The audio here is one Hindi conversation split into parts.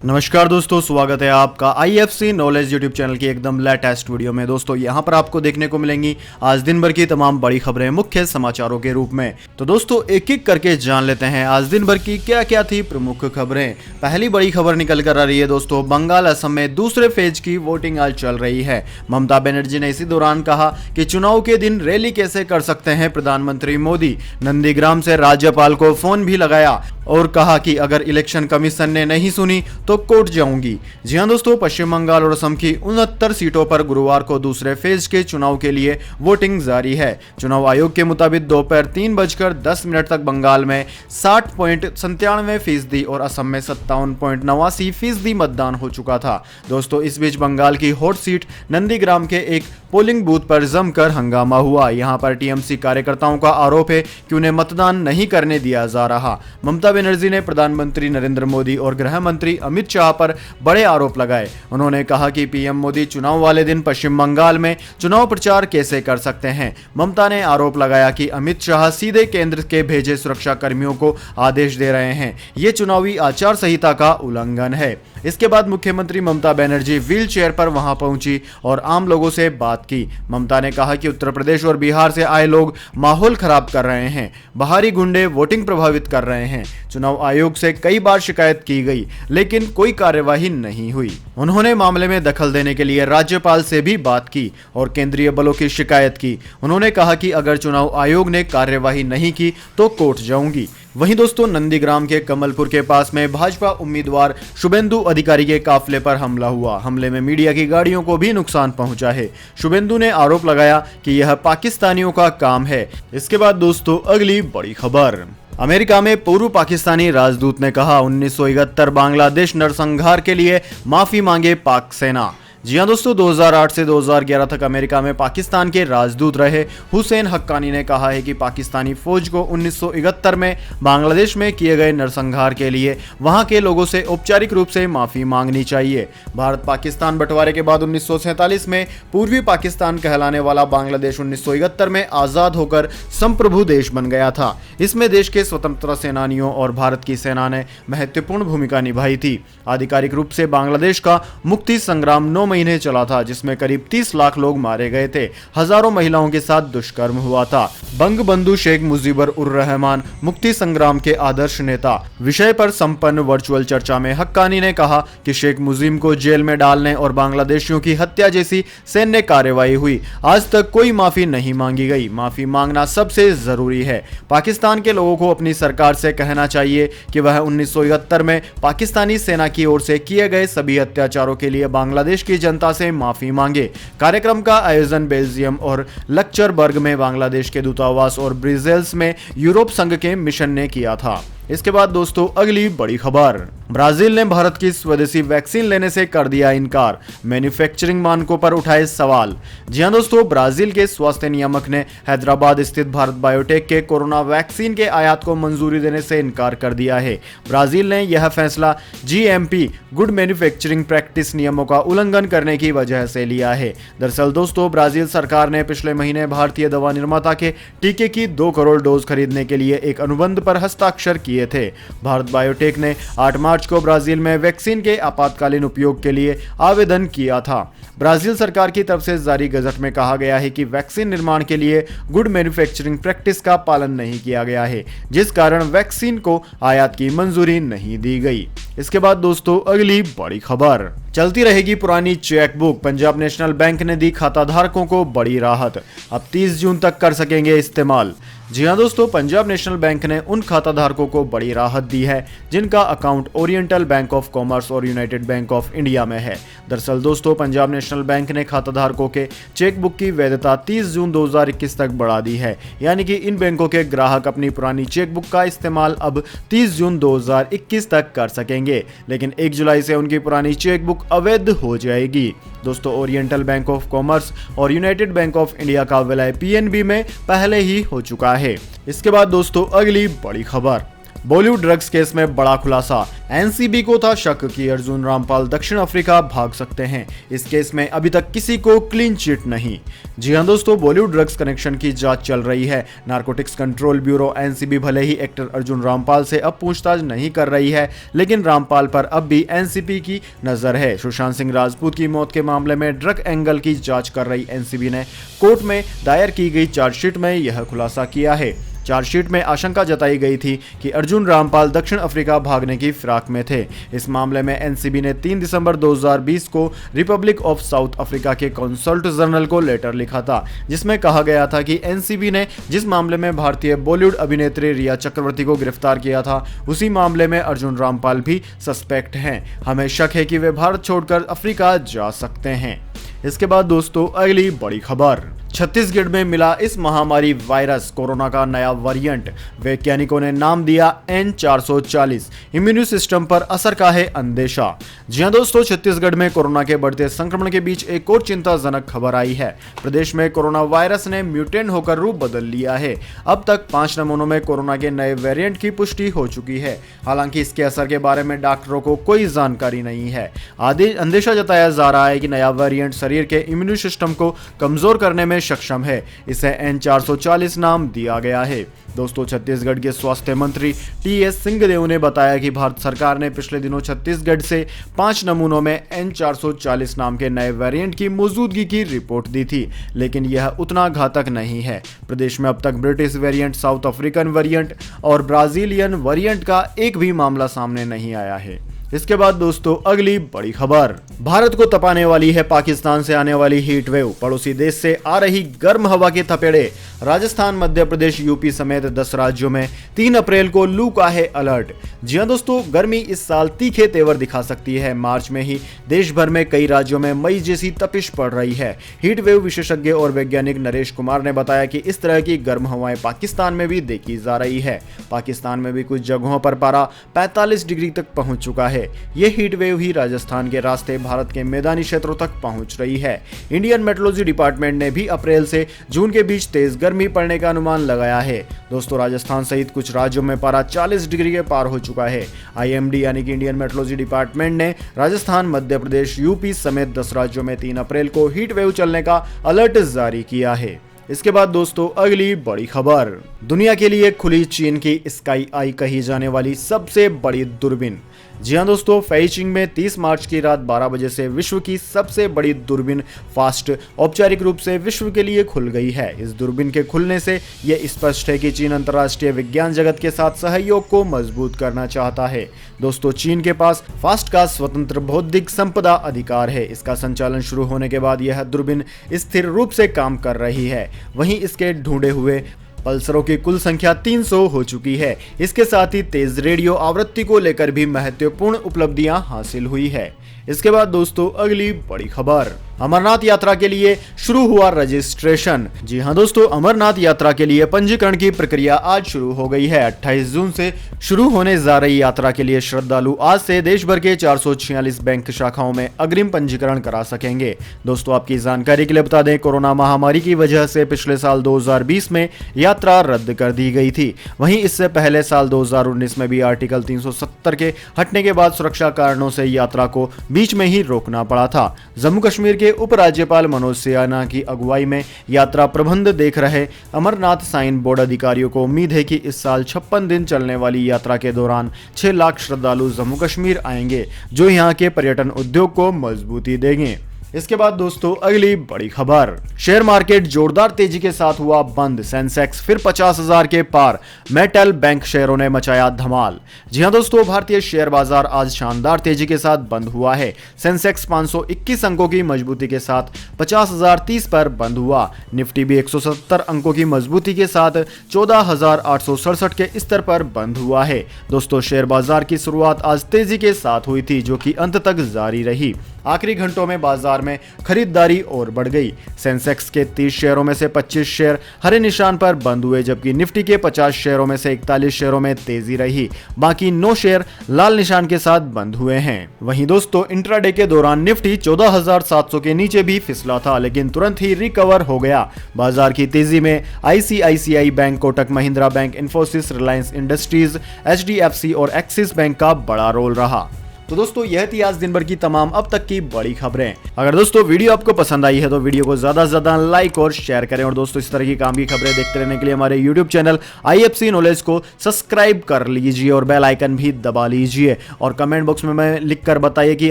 नमस्कार दोस्तों, स्वागत है आपका आईएफसी नॉलेज यूट्यूब चैनल की एकदम लेटेस्ट वीडियो में। दोस्तों यहां पर आपको देखने को मिलेंगी आज दिन भर की तमाम बड़ी खबरें मुख्य समाचारों के रूप में। तो दोस्तों एक एक करके जान लेते हैं आज दिन भर की क्या क्या थी प्रमुख खबरें। पहली बड़ी खबर निकल कर आ रही है दोस्तों, बंगाल असम में दूसरे फेज की वोटिंग आज चल रही है। ममता बनर्जी ने इसी दौरान कहा कि चुनाव के दिन रैली कैसे कर सकते हैं प्रधानमंत्री मोदी। नंदीग्राम से राज्यपाल को फोन भी लगाया और कहा कि अगर इलेक्शन कमीशन ने नहीं सुनी तो कोर्ट जाऊंगी। जी हां दोस्तों, पश्चिम बंगाल और असम की 69 सीटों पर गुरुवार को दूसरे फेज के चुनाव के लिए वोटिंग जारी है। चुनाव आयोग के मुताबिक दोपहर 3:10 तक बंगाल में 60.97% और असम में 57.89% मतदान हो चुका था। दोस्तों इस बीच बंगाल की हॉट सीट नंदीग्राम के एक पोलिंग बूथ पर जमकर हंगामा हुआ। यहां पर टीएमसी कार्यकर्ताओं का आरोप है कि उन्हें मतदान नहीं करने दिया जा रहा। ममता बनर्जी ने प्रधानमंत्री नरेंद्र मोदी और गृह मंत्री अमित शाह पर बड़े आरोप लगाए। उन्होंने कहा कि पीएम मोदी चुनाव वाले दिन पश्चिम बंगाल में चुनाव प्रचार कैसे कर सकते हैं। ममता ने आरोप लगाया कि अमित शाह सीधे केंद्र के भेजे सुरक्षा कर्मियों को आदेश दे रहे हैं। ये चुनावी आचार संहिता का उल्लंघन है। इसके बाद मुख्यमंत्री ममता बनर्जी व्हील चेयर पर वहां पहुंची और आम लोगों से बात की। ममता ने कहा कि उत्तर प्रदेश और बिहार से आए लोग माहौल खराब कर रहे हैं, बाहरी गुंडे वोटिंग प्रभावित कर रहे हैं। चुनाव आयोग से कई बार शिकायत की गई लेकिन कोई कार्यवाही नहीं हुई। उन्होंने मामले में दखल देने के लिए राज्यपाल से भी बात की और केंद्रीय बलों की शिकायत की। उन्होंने कहा कि अगर चुनाव आयोग ने कार्यवाही नहीं की तो कोर्ट जाऊंगी। वहीं दोस्तों नंदीग्राम के कमलपुर के पास में भाजपा उम्मीदवार शुभेंदु अधिकारी के काफिले पर हमला हुआ। हमले में मीडिया की गाड़ियों को भी नुकसान पहुंचा है। शुभेंदु ने आरोप लगाया कि यह पाकिस्तानियों का काम है। इसके बाद दोस्तों अगली बड़ी खबर, अमेरिका में पूर्व पाकिस्तानी राजदूत ने कहा 1971 बांग्लादेश नरसंहार के लिए माफी मांगे पाक सेना। जी हां दोस्तों, 2008 से 2011 तक अमेरिका में पाकिस्तान के राजदूत रहे हुसैन हक्कानी ने कहा है कि पाकिस्तानी फौज को 1971 में बांग्लादेश में किए गए नरसंहार के लिए वहां के लोगों से औपचारिक रूप से माफी मांगनी चाहिए। भारत पाकिस्तान बंटवारे के बाद 1947 में पूर्वी पाकिस्तान कहलाने वाला बांग्लादेश 1971 में आजाद होकर संप्रभु देश बन गया था। इसमें देश के स्वतंत्रता सेनानियों और भारत की सेना ने महत्वपूर्ण भूमिका निभाई थी। आधिकारिक रूप से बांग्लादेश का मुक्ति संग्राम 9 महीने चला था, जिसमें करीब 30 लाख लोग मारे गए थे। हजारों महिलाओं के साथ दुष्कर्म हुआ था। बंगबंधु शेख मुजीबर उर रहमान मुक्ति संग्राम के आदर्श नेता। विषय पर संपन्न वर्चुअल चर्चा में हक्कानी ने कहा कि शेख मुजीब को जेल में डालने और बांग्लादेशियों की हत्या जैसी सैन्य कार्रवाई हुई। आज तक कोई माफी नहीं मांगी गई। माफी मांगना सबसे जरूरी है। पाकिस्तान के लोगों को अपनी सरकार से कहना चाहिए कि वह 1971 में पाकिस्तानी सेना की ओर से किए गए सभी अत्याचारों के लिए बांग्लादेश की जनता से माफी मांगे। कार्यक्रम का आयोजन बेल्जियम और लक्चरबर्ग में बांग्लादेश के दूतावास और ब्रिसेल्स में यूरोप संघ के मिशन ने किया था। इसके बाद दोस्तों अगली बड़ी खबर, ब्राजील ने भारत की स्वदेशी वैक्सीन लेने से कर दिया इनकार। मैन्युफैक्चरिंग मानकों पर उठाए सवाल। जी हां दोस्तों, ब्राजील के स्वास्थ्य नियामक ने हैदराबाद स्थित भारत बायोटेक के कोरोना वैक्सीन के आयात को मंजूरी देने से इनकार कर दिया है। ब्राजील ने यह फैसला जीएमपी गुड मैन्युफैक्चरिंग प्रैक्टिस नियमों का उल्लंघन करने की वजह से लिया है। दरअसल दोस्तों ब्राजील सरकार ने पिछले महीने भारतीय दवा निर्माता के टीके की 2 करोड़ डोज खरीदने के लिए एक अनुबंध पर हस्ताक्षर किए थे। भारत बायोटेक ने 8 मार्च को ब्राजील में वैक्सीन के आपातकालीन उपयोग के लिए आवेदन किया था। ब्राजील सरकार की तरफ से जारी गजट में कहा गया है कि वैक्सीन निर्माण के लिए गुड मैन्युफैक्चरिंग प्रैक्टिस का पालन नहीं किया गया है, जिस कारण वैक्सीन को आयात की मंजूरी नहीं दी गई। इसके बाद दोस्तों अगली बड़ी खबर, चलती रहेगी पुरानी चेकबुक। पंजाब नेशनल बैंक ने दी खाताधारकों को बड़ी राहत। अब 30 जून तक कर सकेंगे इस्तेमाल। जी हां दोस्तों, पंजाब नेशनल बैंक ने उन खाताधारकों को बड़ी राहत दी है जिनका account oriental bank of commerce और यूनाइटेड बैंक ऑफ इंडिया में है। दरअसल दोस्तों पंजाब नेशनल बैंक ने खाताधारकों के चेकबुक की वैधता 30 जून 2021 तक बढ़ा दी है। यानी कि इन बैंकों के ग्राहक अपनी पुरानी चेकबुक का इस्तेमाल अब 30 जून 2021 तक कर सकेंगे, लेकिन 1 जुलाई से उनकी पुरानी चेकबुक अवैध हो जाएगी। दोस्तों ओरिएंटल बैंक ऑफ कॉमर्स और यूनाइटेड बैंक ऑफ इंडिया का विलय पीएनबी में पहले ही हो चुका है। इसके बाद दोस्तों अगली बड़ी खबर, बॉलीवुड ड्रग्स केस में बड़ा खुलासा। एनसीबी को था शक कि अर्जुन रामपाल दक्षिण अफ्रीका भाग सकते हैं। इस केस में अभी तक किसी को क्लीन चिट नहीं। जी हां दोस्तों, बॉलीवुड ड्रग्स कनेक्शन की जांच चल रही है। नारकोटिक्स कंट्रोल ब्यूरो एनसीबी भले ही एक्टर अर्जुन रामपाल से अब पूछताछ नहीं कर रही है, लेकिन रामपाल पर अब भी एनसीबी की नजर है। सुशांत सिंह राजपूत की मौत के मामले में ड्रग एंगल की जांच कर रही एनसीबी ने कोर्ट में दायर की गई चार्जशीट में यह खुलासा किया है। चार्जशीट में आशंका जताई गई थी कि अर्जुन रामपाल दक्षिण अफ्रीका भागने की फिराक में थे। इस मामले में एनसीबी ने 3 दिसंबर 2020 को रिपब्लिक ऑफ साउथ अफ्रीका के कंसल्ट जनरल को लेटर लिखा था, जिसमें कहा गया था कि एनसीबी ने जिस मामले में भारतीय बॉलीवुड अभिनेत्री रिया चक्रवर्ती को गिरफ्तार किया था, उसी मामले में अर्जुन रामपाल भी सस्पेक्ट हैं। हमें शक है कि वे भारत छोड़कर अफ्रीका जा सकते हैं। इसके बाद दोस्तों अगली बड़ी खबर, छत्तीसगढ़ में मिला इस महामारी वायरस कोरोना का नया वेरिएंट। वैज्ञानिकों ने नाम दिया N440। इम्यून सिस्टम पर असर का है अंदेशा। जी हां दोस्तों, छत्तीसगढ़ में कोरोना के बढ़ते संक्रमण के बीच एक और चिंताजनक खबर आई है। प्रदेश में कोरोना वायरस ने म्यूटेंट होकर रूप बदल लिया है। अब तक 5 नमूनों में कोरोना के नए वेरिएंट की पुष्टि हो चुकी है। हालांकि इसके असर के बारे में डॉक्टरों को कोई जानकारी नहीं है। अंदेशा जताया जा रहा है कि नया वेरिएंट शरीर के इम्यून सिस्टम को कमजोर करने में सक्षम है। इसे N440 नाम दिया गया है। दोस्तों, छत्तीसगढ़ के स्वास्थ्य मंत्री टीएस सिंहदेव ने बताया कि भारत सरकार ने पिछले दिनों छत्तीसगढ़ से 5 नमूनों में N440 नाम के नए वेरिएंट की मौजूदगी की रिपोर्ट दी थी, लेकिन यह उतना घातक नहीं है। प्रदेश में अब तक British variant, south African variant और ब्राजीलियन वेरिएंट का एक भी मामला सामने नहीं आया है। इसके बाद दोस्तों अगली बड़ी खबर, भारत को तपाने वाली है पाकिस्तान से आने वाली हीट वेव। पड़ोसी देश से आ रही गर्म हवा के थपेड़े। राजस्थान, मध्य प्रदेश, यूपी समेत 10 राज्यों में 3 अप्रैल को लू का है अलर्ट। जी हां दोस्तों, गर्मी इस साल तीखे तेवर दिखा सकती है। मार्च में ही देश भर में कई राज्यों में मई जैसी तपिश पड़ रही है। हीट वेव विशेषज्ञ और वैज्ञानिक नरेश कुमार ने बताया कि इस तरह की गर्म हवाएं पाकिस्तान में भी देखी जा रही है। पाकिस्तान में भी कुछ जगहों पर पारा 45 डिग्री तक पहुंच चुका है। ये हीट वेव ही राजस्थान के रास्ते भारत के मैदानी क्षेत्रों तक पहुंच रही है। इंडियन मेट्रोलॉजी डिपार्टमेंट ने भी अप्रैल से जून के बीच तेज गर्मी पड़ने का अनुमान लगाया है। दोस्तों, राजस्थान सहित कुछ राज्यों में पारा 40 डिग्री के पार हो चुका है। आईएमडी यानी कि इंडियन मेट्रोलॉजी डिपार्टमेंट ने राजस्थान, मध्य प्रदेश, यूपी समेत 10 राज्यों में 3 अप्रैल को हीट वेव चलने का अलर्ट जारी किया है। इसके बाद दोस्तों अगली बड़ी खबर, दुनिया के लिए खुली चीन की स्काई आई कही जाने वाली सबसे बड़ी दूरबीन। जी हां दोस्तों, फैइचिंग में 30 मार्च की रात 12 बजे से विश्व की सबसे बड़ी दूरबीन फास्ट औपचारिक रूप से विश्व के लिए खुल गई है। इस दूरबीन के खुलने से यह स्पष्ट है कि चीन अंतर्राष्ट्रीय विज्ञान जगत के साथ सहयोग को मजबूत करना चाहता है। दोस्तों, चीन के पास फास्ट का स्वतंत्र बौद्धिक संपदा अधिकार है। इसका संचालन शुरू होने के बाद यह दूरबीन स्थिर रूप से काम कर रही है। वहीं इसके ढूंढे हुए पल्सरों की कुल संख्या 300 हो चुकी है। इसके साथ ही तेज रेडियो आवृत्ति को लेकर भी महत्वपूर्ण उपलब्धियां हासिल हुई है। इसके बाद दोस्तों अगली बड़ी खबर, अमरनाथ यात्रा के लिए शुरू हुआ रजिस्ट्रेशन। जी हां दोस्तों, अमरनाथ यात्रा के लिए पंजीकरण की प्रक्रिया आज शुरू हो गई है। 28 जून से शुरू होने जा रही यात्रा के लिए श्रद्धालु आज से देश भर के 446 बैंक शाखाओं में अग्रिम पंजीकरण करा सकेंगे। दोस्तों, आपकी जानकारी के लिए बता दें, कोरोना महामारी की वजह से पिछले साल 2020 में यात्रा रद्द कर दी गई थी। वहीं इससे पहले साल 2019 में भी आर्टिकल 370 के हटने के बाद सुरक्षा कारणों से यात्रा को बीच में ही रोकना पड़ा था। जम्मू कश्मीर के उपराज्यपाल मनोज सिन्हा की अगुवाई में यात्रा प्रबंध देख रहे अमरनाथ साइन बोर्ड अधिकारियों को उम्मीद है कि इस साल 56 दिन चलने वाली यात्रा के दौरान 6 लाख श्रद्धालु जम्मू कश्मीर आएंगे, जो यहाँ के पर्यटन उद्योग को मजबूती देंगे। इसके बाद दोस्तों अगली बड़ी खबर, शेयर मार्केट जोरदार तेजी के साथ हुआ बंद। सेंसेक्स फिर 50,000 के पार। मेटल बैंक शेयरों ने मचाया धमाल। जी हां दोस्तों, भारतीय शेयर बाजार आज शानदार तेजी के साथ बंद हुआ है। सेंसेक्स 521 अंकों की मजबूती के साथ 50,030 पर बंद हुआ। निफ्टी भी 170 अंकों की मजबूती के साथ 14,867 के स्तर पर बंद हुआ है। दोस्तों, शेयर बाजार की शुरुआत आज तेजी के साथ हुई थी, जो कि अंत तक जारी रही। आखिरी घंटों में बाजार में खरीदारी और बढ़ गई। सेंसेक्स के 30 शेयरों में से 25 शेयर हरे निशान पर बंद हुए, जबकि निफ्टी के 50 शेयरों में से 41 शेयरों में तेजी रही। बाकी 9 शेयर लाल निशान के साथ बंद हुए हैं। वहीं दोस्तों इंट्राडे के दौरान निफ्टी 14,700 के नीचे भी फिसला था, लेकिन तुरंत ही रिकवर हो गया। बाजार की तेजी में ICICI bank, Kotak Mahindra bank, Infosys, Reliance industries, HDFC और एक्सिस बैंक का बड़ा रोल रहा। तो दोस्तों यह थी आज दिन भर की तमाम अब तक की बड़ी खबरें। अगर दोस्तों वीडियो आपको पसंद आई है तो वीडियो को ज्यादा से ज्यादा लाइक और शेयर करें, और दोस्तों इस तरह की काम की खबरें देखते रहने के लिए हमारे यूट्यूब चैनल IFC नॉलेज को सब्सक्राइब कर लीजिए और बेल आइकन भी दबा लीजिए। और कमेंट बॉक्स में लिखकर बताइए कि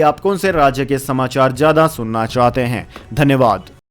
आप कौन से राज्य के समाचार ज्यादा सुनना चाहते हैं। धन्यवाद।